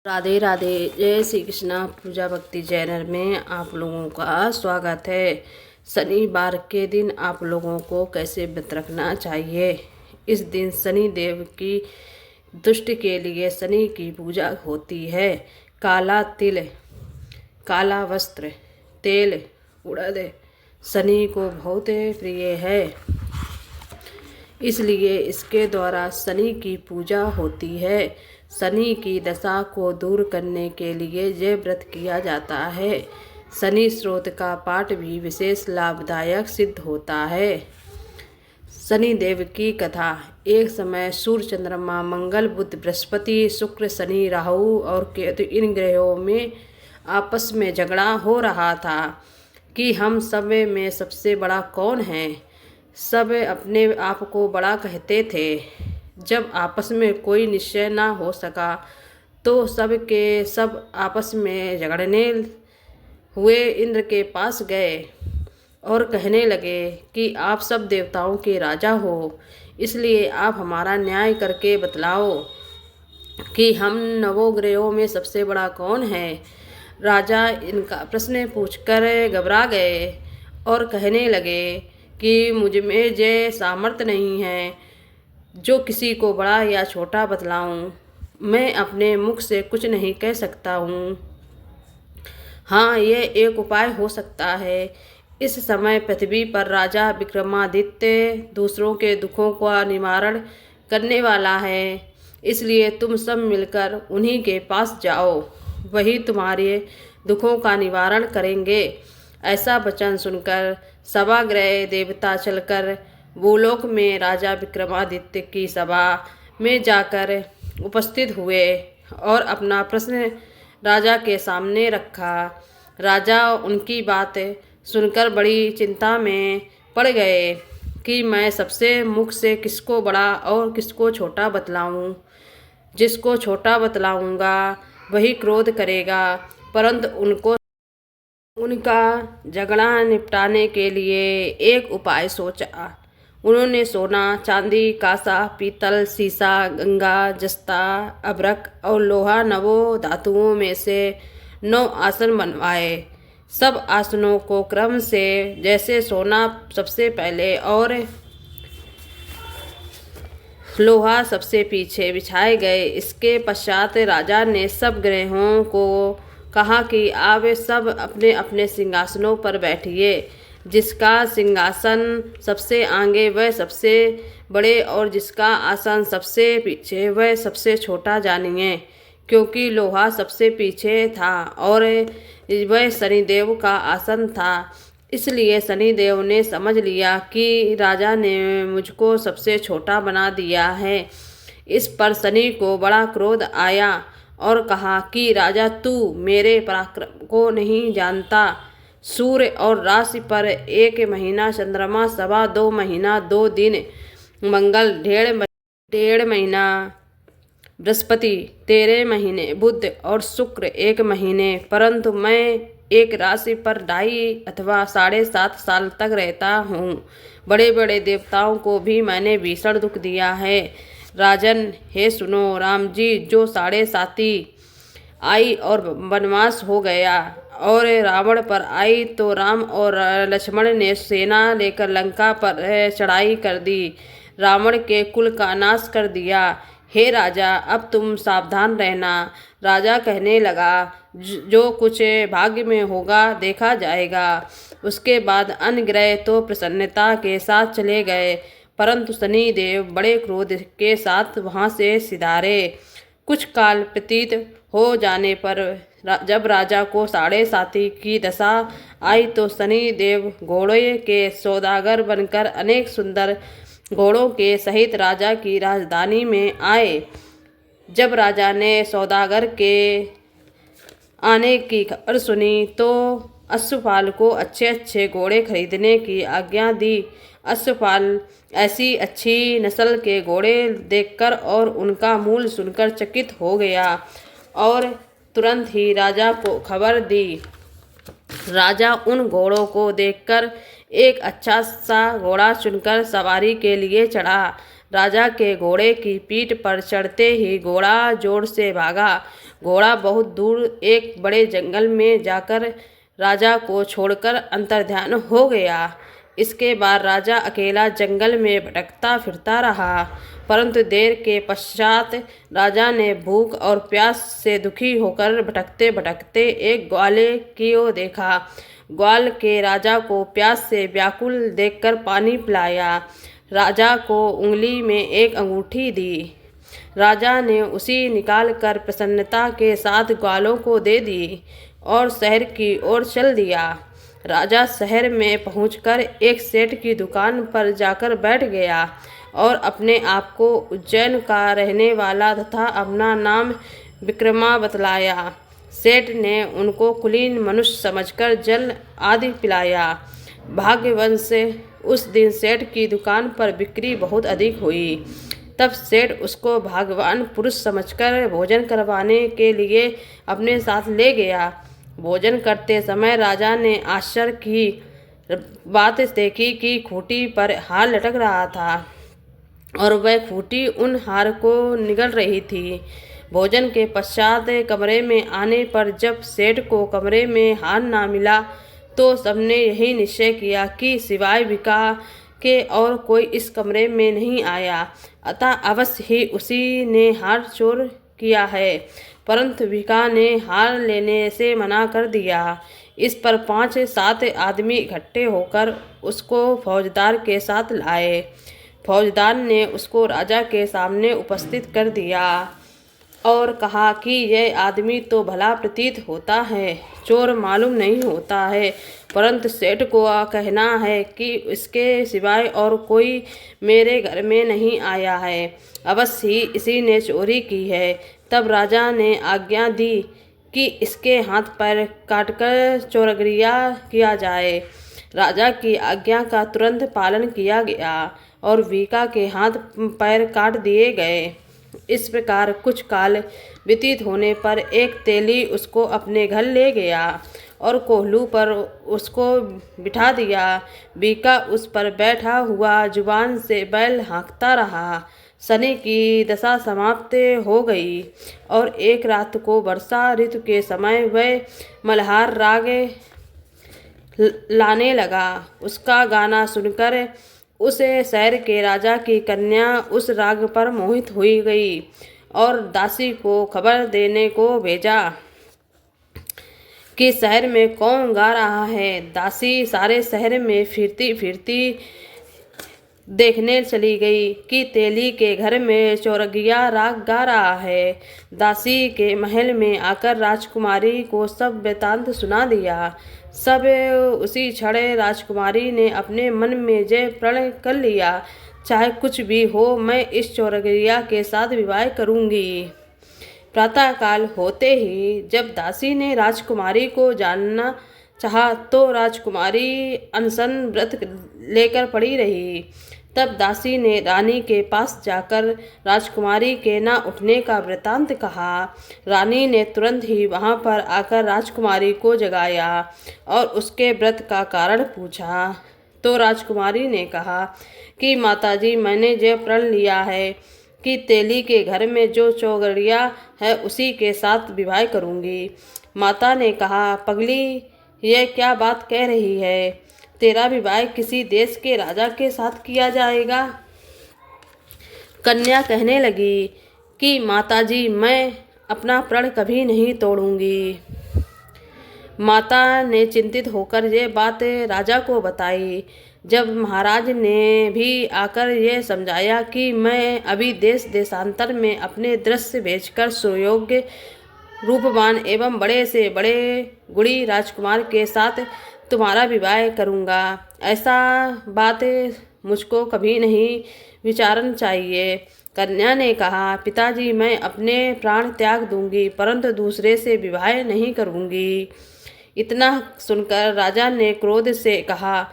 राधे राधे। जय श्री कृष्णा। पूजा भक्ति चैनल में आप लोगों का स्वागत है। शनिवार के दिन आप लोगों को कैसे व्रत रखना चाहिए। इस दिन शनि देव की दुष्ट के लिए शनि की पूजा होती है। काला तिल, काला वस्त्र, तेल, उड़द शनि को बहुत प्रिय है, इसलिए इसके द्वारा शनि की पूजा होती है। शनि की दशा को दूर करने के लिए यह व्रत किया जाता है। शनि स्रोत का पाठ भी विशेष लाभदायक सिद्ध होता है। शनि देव की कथा। एक समय सूर्य, चंद्रमा, मंगल, बुध, बृहस्पति, शुक्र, शनि, राहु और केतु इन ग्रहों में आपस में झगड़ा हो रहा था कि हम सब में सबसे बड़ा कौन है। सब अपने आप को बड़ा कहते थे। जब आपस में कोई निश्चय ना हो सका तो सब के सब आपस में झगड़ने हुए इंद्र के पास गए और कहने लगे कि आप सब देवताओं के राजा हो, इसलिए आप हमारा न्याय करके बतलाओ कि हम नवोग्रहों में सबसे बड़ा कौन है। राजा इनका प्रश्न पूछकर घबरा गए और कहने लगे कि मुझ में ये सामर्थ्य नहीं है जो किसी को बड़ा या छोटा बतलाऊं। मैं अपने मुख से कुछ नहीं कह सकता हूँ। हाँ, ये एक उपाय हो सकता है। इस समय पृथ्वी पर राजा विक्रमादित्य दूसरों के दुखों का निवारण करने वाला है, इसलिए तुम सब मिलकर उन्हीं के पास जाओ, वही तुम्हारे दुखों का निवारण करेंगे। ऐसा वचन सुनकर सभागृह देवता चलकर भूलोक में राजा विक्रमादित्य की सभा में जाकर उपस्थित हुए और अपना प्रश्न राजा के सामने रखा। राजा उनकी बात सुनकर बड़ी चिंता में पड़ गए कि मैं सबसे मुख से किसको बड़ा और किसको छोटा बतलाऊं। जिसको छोटा बतलाऊंगा वही क्रोध करेगा, परंतु उनका झगड़ा निपटाने के लिए एक उपाय सोचा। उन्होंने सोना, चांदी, कांसा, पीतल, सीसा, गंगा, जस्ता, अभ्रक और लोहा नवों धातुओं में से 9 आसन बनवाए। सब आसनों को क्रम से, जैसे सोना सबसे पहले और लोहा सबसे पीछे बिछाए गए। इसके पश्चात राजा ने सब ग्रहों को कहा कि आप सब अपने अपने सिंहासनों पर बैठिए। जिसका सिंहासन सबसे आगे वह सबसे बड़े और जिसका आसन सबसे पीछे वह सबसे छोटा जानिए। क्योंकि लोहा सबसे पीछे था और वह शनिदेव का आसन था, इसलिए शनिदेव ने समझ लिया कि राजा ने मुझको सबसे छोटा बना दिया है। इस पर शनि को बड़ा क्रोध आया और कहा कि राजा, तू मेरे पराक्रम को नहीं जानता। सूर्य और राशि पर 1 महीना, चंद्रमा 2.25 महीना 2 दिन, मंगल 1.5 महीना, बृहस्पति 13 महीने, बुध और शुक्र 1 महीने, परंतु मैं एक राशि पर 2.5 अथवा 7.5 साल तक रहता हूँ। बड़े बड़े देवताओं को भी मैंने भीषण दुख दिया है। राजन, हे सुनो, राम जी जो 7.5 आई और वनवास हो गया और रावण पर आई तो राम और लक्ष्मण ने सेना लेकर लंका पर चढ़ाई कर दी, रावण के कुल का नाश कर दिया। हे राजा, अब तुम सावधान रहना। राजा कहने लगा, जो कुछ भाग्य में होगा देखा जाएगा। उसके बाद अन्य ग्रह तो प्रसन्नता के साथ चले गए, परंतु शनि देव बड़े क्रोध के साथ वहां से सिधारे। कुछ काल व्यतीत हो जाने पर जब राजा को 7.5 की दशा आई तो शनि देव घोड़े के सौदागर बनकर अनेक सुंदर घोड़ों के सहित राजा की राजधानी में आए। जब राजा ने सौदागर के आने की खबर सुनी तो अश्वपाल को अच्छे अच्छे घोड़े खरीदने की आज्ञा दी। अश्वपाल ऐसी अच्छी नस्ल के घोड़े देखकर और उनका मूल्य सुनकर चकित हो गया और तुरंत ही राजा को खबर दी। राजा उन घोड़ों को देखकर एक अच्छा सा घोड़ा चुनकर सवारी के लिए चढ़ा। राजा के घोड़े की पीठ पर चढ़ते ही घोड़ा जोर से भागा। घोड़ा बहुत दूर एक बड़े जंगल में जाकर राजा को छोड़कर अंतर्ध्यान हो गया। इसके बाद राजा अकेला जंगल में भटकता फिरता रहा, परंतु देर के पश्चात राजा ने भूख और प्यास से दुखी होकर भटकते भटकते एक ग्वाले की ओर देखा। ग्वाल के राजा को प्यास से व्याकुल देखकर पानी पिलाया। राजा को उंगली में एक अंगूठी दी। राजा ने उसी निकालकर प्रसन्नता के साथ ग्वालों को दे दी और शहर की ओर चल दिया। राजा शहर में पहुंचकर एक सेठ की दुकान पर जाकर बैठ गया और अपने आप को उज्जैन का रहने वाला तथा अपना नाम विक्रमा बतलाया। सेठ ने उनको कुलीन मनुष्य समझकर जल आदि पिलाया। भाग्यवश से उस दिन सेठ की दुकान पर बिक्री बहुत अधिक हुई। तब सेठ उसको भाग्यवान पुरुष समझकर भोजन करवाने के लिए अपने साथ ले गया। भोजन करते समय राजा ने आश्चर्य की बात देखी कि खूंटी पर हार लटक रहा था और वह खूंटी उन हार को निगल रही थी। भोजन के पश्चात कमरे में आने पर जब सेठ को कमरे में हार ना मिला तो सबने यही निश्चय किया कि सिवाय विका के और कोई इस कमरे में नहीं आया, अतः अवश्य ही उसी ने हार चोर किया है। परंतु विका ने हार लेने से मना कर दिया। इस पर 5-7 आदमी इकट्ठे होकर उसको फौजदार के साथ लाए। फौजदार ने उसको राजा के सामने उपस्थित कर दिया और कहा कि यह आदमी तो भला प्रतीत होता है, चोर मालूम नहीं होता है, परंतु सेठ को कहना है कि इसके सिवाय और कोई मेरे घर में नहीं आया है, अवश्य ही इसी ने चोरी की है। तब राजा ने आज्ञा दी कि इसके हाथ पैर काटकर चोरगिया किया जाए। राजा की आज्ञा का तुरंत पालन किया गया और वीका के हाथ पैर काट दिए गए। इस प्रकार कुछ काल व्यतीत होने पर एक तेली उसको अपने घर ले गया और कोहलू पर उसको बिठा दिया। बीका उस पर बैठा हुआ जुबान से बैल हाँकता रहा। शनि की दशा समाप्त हो गई और एक रात को वर्षा ऋतु के समय वह मल्हार राग लाने लगा। उसका गाना सुनकर उस शहर के राजा की कन्या उस राग पर मोहित हुई गई और दासी को खबर देने को भेजा कि शहर में कौन गा रहा है। दासी सारे शहर में फिरती फिरती देखने चली गई कि तेली के घर में चोरगिया राग गा रहा है। दासी के महल में आकर राजकुमारी को सब वृतांत सुना दिया। सब उसी क्षण राजकुमारी ने अपने मन में जय प्रण कर लिया, चाहे कुछ भी हो मैं इस चोरगिया के साथ विवाह करूंगी। प्रातःकाल होते ही जब दासी ने राजकुमारी को जानना चाहा तो राजकुमारी अनशन व्रत लेकर पड़ी रही। तब दासी ने रानी के पास जाकर राजकुमारी के न उठने का वृतांत कहा। रानी ने तुरंत ही वहां पर आकर राजकुमारी को जगाया और उसके व्रत का कारण पूछा। तो राजकुमारी ने कहा कि माताजी, मैंने जय प्रण लिया है कि तेली के घर में जो चौगड़िया है उसी के साथ विवाह करूंगी। माता ने कहा, पगली, यह क्या बात कह रही है? तेरा विवाह किसी देश के राजा के साथ किया जाएगा? कन्या कहने लगी कि माताजी, मैं अपना प्रण कभी नहीं तोड़ूंगी। माता ने चिंतित होकर ये बात राजा को बताई। जब महाराज ने भी आकर यह समझाया कि मैं अभी देश देशांतर में अपने दृश्य भेजकर सुयोग्य रूपवान एवं बड़े से बड़े गुणी राजकुमार के साथ तुम्हारा विवाह करूँगा, ऐसा बात मुझको कभी नहीं विचारना चाहिए। कन्या ने कहा, पिताजी, मैं अपने प्राण त्याग दूंगी परंतु दूसरे से विवाह नहीं करूंगी। इतना सुनकर राजा ने क्रोध से कहा,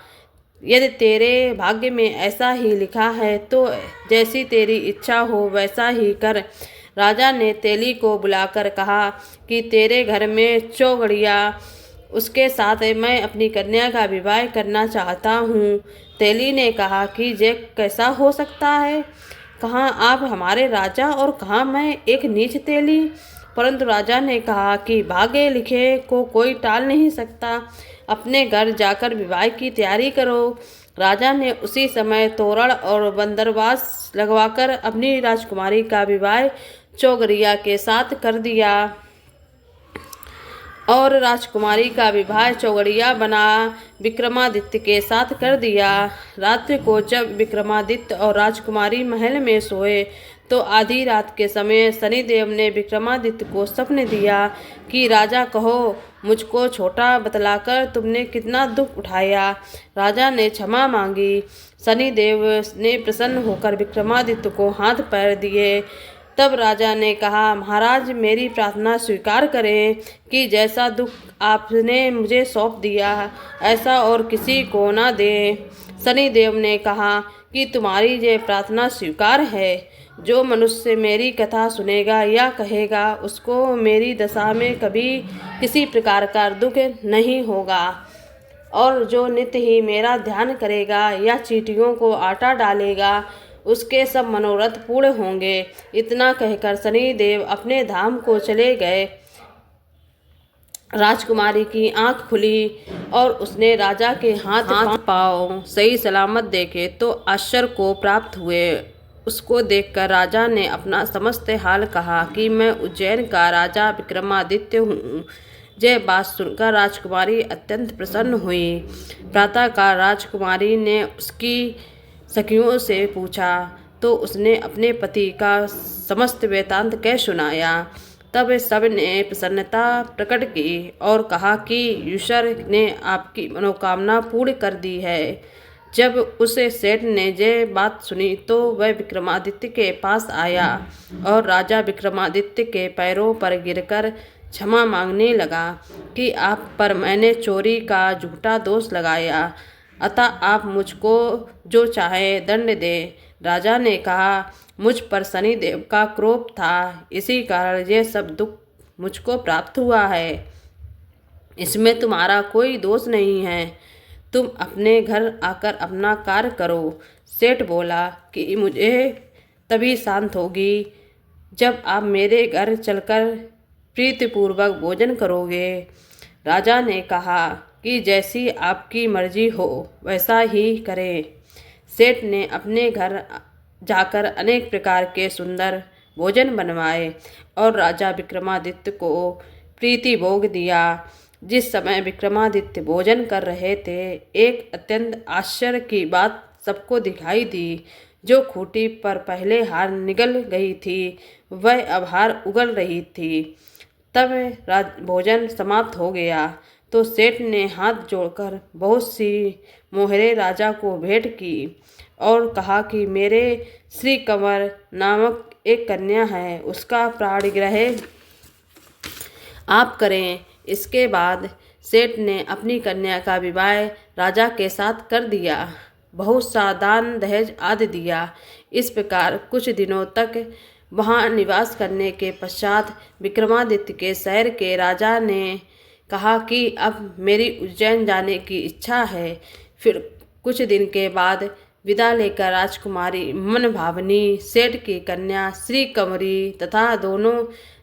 यदि तेरे भाग्य में ऐसा ही लिखा है तो जैसी तेरी इच्छा हो वैसा ही कर। राजा ने तेली को बुलाकर कहा कि तेरे घर में चौगड़िया, उसके साथ मैं अपनी कन्या का विवाह करना चाहता हूँ। तेली ने कहा कि ये कैसा हो सकता है? कहाँ आप हमारे राजा और कहाँ मैं एक नीच तेली? परंतु राजा ने कहा कि भागे लिखे को कोई टाल नहीं सकता, अपने घर जाकर विवाह की तैयारी करो। राजा ने उसी समय तोरण और बंदरवास लगवाकर अपनी राजकुमारी का विवाह चौगरिया के साथ कर दिया और राजकुमारी का विवाह चौगड़िया बना विक्रमादित्य के साथ कर दिया। रात्रि को जब विक्रमादित्य और राजकुमारी महल में सोए तो आधी रात के समय शनिदेव ने विक्रमादित्य को स्वप्न दिया कि राजा कहो, मुझको छोटा बतलाकर तुमने कितना दुख उठाया। राजा ने क्षमा मांगी। शनिदेव ने प्रसन्न होकर विक्रमादित्य को हाथ पैर दिए। तब राजा ने कहा, महाराज मेरी प्रार्थना स्वीकार करें कि जैसा दुख आपने मुझे सौंप दिया ऐसा और किसी को न दें। शनिदेव ने कहा कि तुम्हारी ये प्रार्थना स्वीकार है। जो मनुष्य मेरी कथा सुनेगा या कहेगा उसको मेरी दशा में कभी किसी प्रकार का दुख नहीं होगा, और जो नित्य ही मेरा ध्यान करेगा या चींटियों को आटा डालेगा उसके सब मनोरथ पूर्ण होंगे। इतना कहकर शनिदेव अपने धाम को चले गए। राजकुमारी की आंख खुली और उसने राजा के हाथ पांव सही सलामत देखे तो आश्चर्य को प्राप्त हुए। उसको देखकर राजा ने अपना समस्त हाल कहा कि मैं उज्जैन का राजा विक्रमादित्य हूँ। यह बात सुनकर राजकुमारी अत्यंत प्रसन्न हुई। प्रातःकाल राजकुमारी ने उसकी सखियों से पूछा तो उसने अपने पति का समस्त वृत्तांत कह सुनाया। तब सब ने प्रसन्नता प्रकट की और कहा कि ईश्वर ने आपकी मनोकामना पूर्ण कर दी है। जब उसे सेठ ने ये बात सुनी तो वह विक्रमादित्य के पास आया और राजा विक्रमादित्य के पैरों पर गिरकर क्षमा मांगने लगा कि आप पर मैंने चोरी का झूठा दोष लगाया, अतः आप मुझको जो चाहे दंड दे। राजा ने कहा, मुझ पर शनिदेव का क्रोध था, इसी कारण यह सब दुख मुझको प्राप्त हुआ है। इसमें तुम्हारा कोई दोष नहीं है। तुम अपने घर आकर अपना कार्य करो। सेठ बोला कि मुझे तभी शांत होगी जब आप मेरे घर चलकर प्रीतिपूर्वक भोजन करोगे। राजा ने कहा कि जैसी आपकी मर्जी हो वैसा ही करें। सेठ ने अपने घर जाकर अनेक प्रकार के सुंदर भोजन बनवाए और राजा विक्रमादित्य को प्रीति भोग दिया। जिस समय विक्रमादित्य भोजन कर रहे थे, एक अत्यंत आश्चर्य की बात सबको दिखाई दी। जो खूंटी पर पहले हार निगल गई थी वह अब हार उगल रही थी। तब भोजन समाप्त हो गया तो सेठ ने हाथ जोड़कर बहुत सी मोहरें राजा को भेंट की और कहा कि मेरे श्री कंवर नामक एक कन्या है, उसका प्राणग्रह आप करें। इसके बाद सेठ ने अपनी कन्या का विवाह राजा के साथ कर दिया, बहुत सा दान दहेज आदि दिया। इस प्रकार कुछ दिनों तक वहाँ निवास करने के पश्चात विक्रमादित्य के शहर के राजा ने कहा कि अब मेरी उज्जैन जाने की इच्छा है। फिर कुछ दिन के बाद विदा लेकर राजकुमारी मन भावनी सेठ की कन्या श्री कंवरी तथा दोनों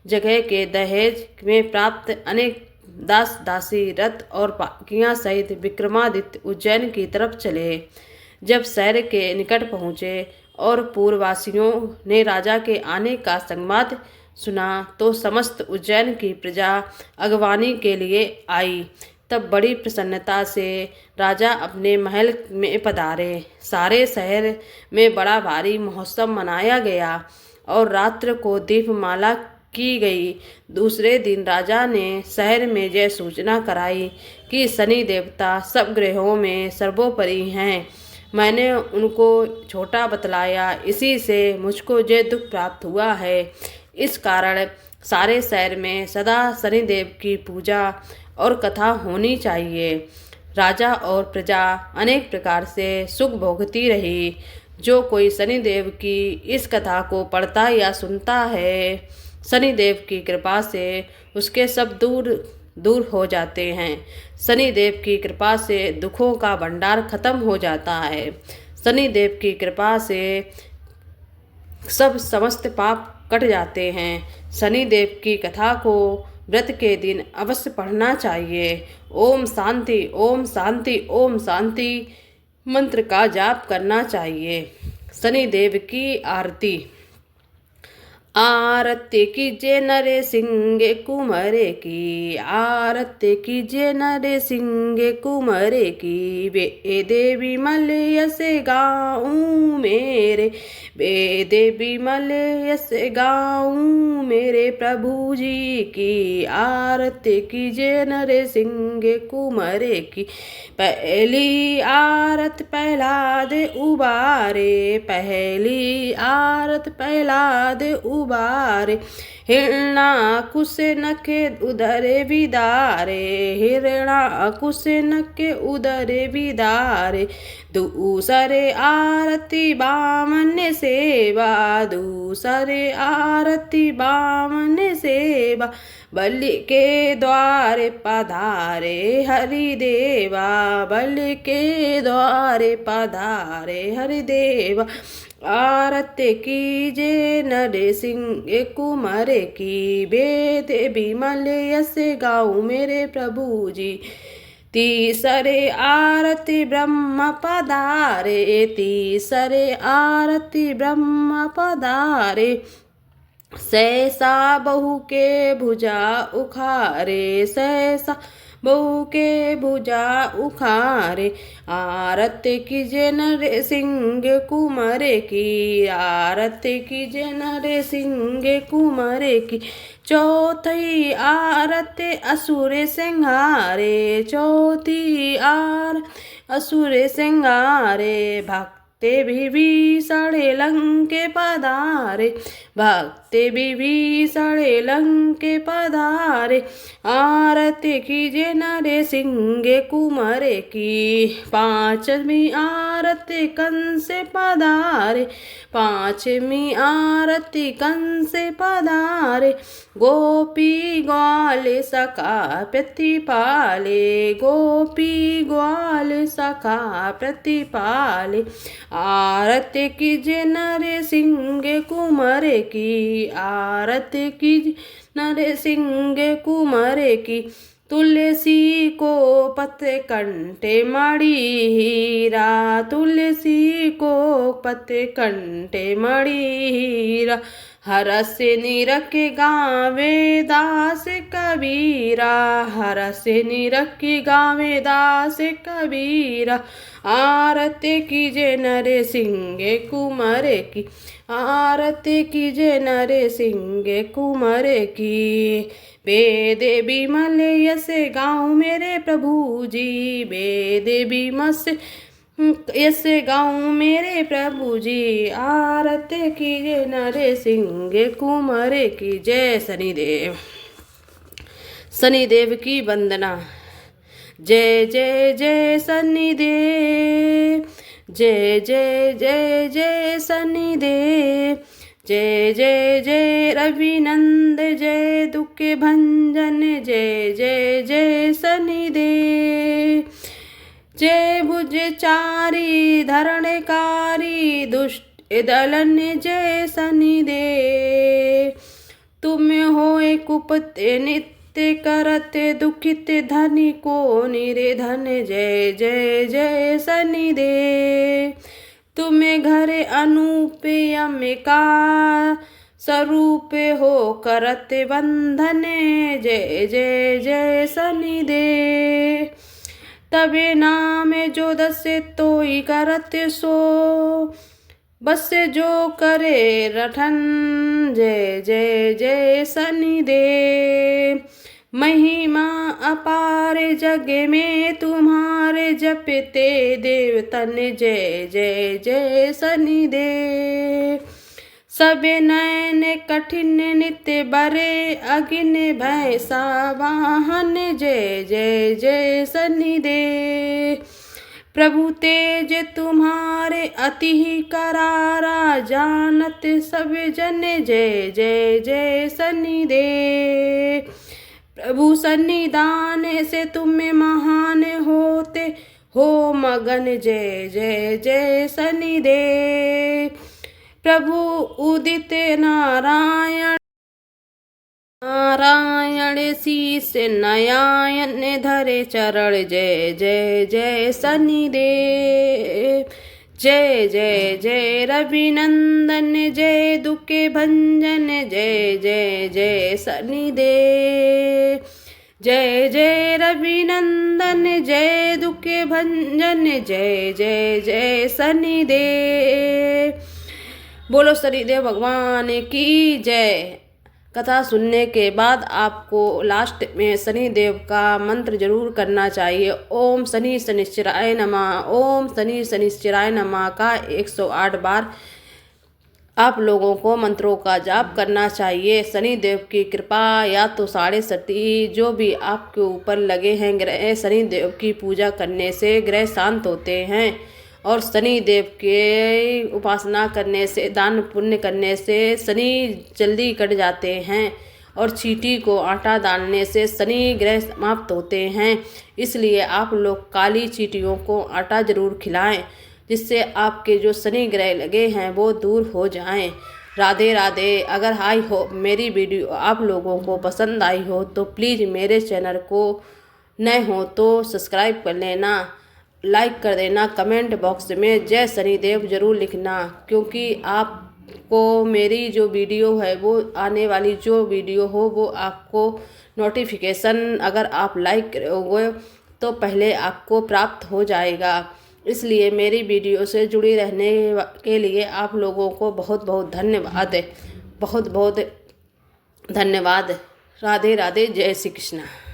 जगह के दहेज में प्राप्त अनेक दास दासी रथ और पालकियां सहित विक्रमादित्य उज्जैन की तरफ चले। जब शहर के निकट पहुँचे और पूर्ववासियों ने राजा के आने का संवाद सुना तो समस्त उज्जैन की प्रजा अगवानी के लिए आई। तब बड़ी प्रसन्नता से राजा अपने महल में पधारे। सारे शहर में बड़ा भारी महोत्सव मनाया गया और रात्र को दीपमाला की गई। दूसरे दिन राजा ने शहर में यह सूचना कराई कि शनि देवता सब ग्रहों में सर्वोपरि हैं। मैंने उनको छोटा बतलाया, इसी से मुझको ये दुख प्राप्त हुआ है। इस कारण सारे शहर में सदा शनिदेव की पूजा और कथा होनी चाहिए। राजा और प्रजा अनेक प्रकार से सुख भोगती रही। जो कोई शनिदेव की इस कथा को पढ़ता या सुनता है, शनिदेव की कृपा से उसके सब दूर हो जाते हैं। शनिदेव की कृपा से दुखों का भंडार खत्म हो जाता है। शनिदेव की कृपा से सब समस्त पाप कट जाते हैं। शनिदेव की कथा को व्रत के दिन अवश्य पढ़ना चाहिए। ओम शांति, ओम शांति, ओम शांति मंत्र का जाप करना चाहिए। शनिदेव की आरती। आरती कीजिए नरे सिंह कुमरे की, आरती कीजिए नरे सिंह कुमरे की। वे देवी मलयस गाऊं मेरे, वे देवी मलयस गाऊं मेरे प्रभु जी की। आरती कीजिए नरे सिंह कुमरे की। पहली आरत प्रहलाद उबारे, पहली आरत प्रहलाद उबारे। हिरणाकुश नखे उदर विदारे, हिरणाकुश नखे उदर विदारे। दूसरे आरती बामन सेवा, दूसरे आरती बामन सेवा। बलि के द्वारे पधारे हरिदेवा, बलि के द्वारे पधारे हरिदेवा। आरती कीजिए नरे सिंह कुमरे की। वेद विमल यस गाऊं मेरे प्रभु जी। तीसरे आरती ब्रह्म पधारे, तीसरे आरती ब्रह्म पधारे। सहसा बहू के भुजा उखारे, सहसा बहू के भुजा उखारे। आरती कीजिए नरे सिंह कुमरे की, आरती कीजिए नरे सिंह कुमरे की। चौथी आरती असुर सिंगारे, चौथी असुर सिंगारे। भक्ति विभीषण लंके पधारे, भक्ति विभीषण लंके पधारे। आरती कीजिए नरे सिंह कुमरे की। पांचवी आरती कंस पधारे, पांचवी आरती कंस पधारे। गोपी ग्वाल सखा प्रतिपाले, गोपी ग्वाल सखा प्रतिपाले। आरती कीजिए नरे सिंह कुमरे की, आरती कीजिए नरे सिंह कुमरे की। तुलसी को पत्ते कंठे मणि हीरा, तुलसी को पत्ते कंठे मणि हीरा। हरस निरख गावे दास कबीरा, हरस निरख गावे दास कबीरा। आरती कीजिए नरे सिंह कुमरे की, आरती कीजिए नरे सिंह कुमरे की। वेद विमल यस गाऊं मेरे प्रभु जी, वेद विमल यस गाऊं मेरे प्रभु जी। आरती कीजिए नरे सिंह कुमरे की। जय शनिदेव। शनिदेव की वंदना। जय जय जय शनिदेव, जय जय जय जय शनिदेव। जय जय जय रविनंद, जय दुख भंजन, जय जय जय शनिदेव। जय भुजचारी धरणकारी दुष्ट दलन, जय शनिदेव। तुम होए कुपते नित्य करते दुखित धनी को निरेधन, जय जय जय शनिदेव। तुम्हें घर अनूप यमिका स्वरूप हो करते बंधन, जय जय जय शनिदेव। तबे नाम जो दसे तोई करते सो, बस जो करे रठन, जय जय जय शनिदेव। महिमा अपार जग में तुम्हारे जपते देवतन, जय जय जय शनिदेव। सब नयन कठिन नित्य बरे अग्नि भय सावाहन, जय जय जय शनिदेव। प्रभु तेज तुम्हारे अति ही करारा जानत सब जन, जय जय जय शनिदेव। प्रभु सन्निधान से तुम महान होते हो मगन, जय जय जय शनिदेव। प्रभु उदित नारायण, नारायण शीस नयायन धरे चरण, जय जय जय शनिदेव, जय जय जय रविनंदन, जय दुख भंजन, जय जय जय शनिदेव, जय जय रविनंदन, जय दुख भंजन, जय जय जय शनिदेव। बोलो शनिदेव भगवान की जय। कथा सुनने के बाद आपको लास्ट में शनिदेव का मंत्र जरूर करना चाहिए। ओम शनि शनिश्चराय नमः, ओम शनि शनिश्चराय नमः का 108 बार आप लोगों को मंत्रों का जाप करना चाहिए। शनिदेव की कृपा या तो 6.5 जो भी आपके ऊपर लगे हैं ग्रह, शनिदेव की पूजा करने से ग्रह शांत होते हैं और शनिदेव के उपासना करने से, दान पुण्य करने से शनि जल्दी कट जाते हैं और चींटी को आटा डालने से शनि ग्रह समाप्त होते हैं। इसलिए आप लोग काली चींटियों को आटा जरूर खिलाएं, जिससे आपके जो शनि ग्रह लगे हैं वो दूर हो जाएं। राधे राधे। अगर मेरी वीडियो आप लोगों को पसंद आई हो तो प्लीज़ मेरे चैनल को नए हो तो सब्सक्राइब कर लेना, लाइक कर देना, कमेंट बॉक्स में जय शनिदेव जरूर लिखना, क्योंकि आपको मेरी जो वीडियो है वो आने वाली जो वीडियो हो वो आपको नोटिफिकेशन अगर आप लाइक करोगे तो पहले आपको प्राप्त हो जाएगा। इसलिए मेरी वीडियो से जुड़ी रहने के लिए आप लोगों को बहुत बहुत धन्यवाद, बहुत बहुत धन्यवाद। राधे राधे, जय श्री कृष्ण।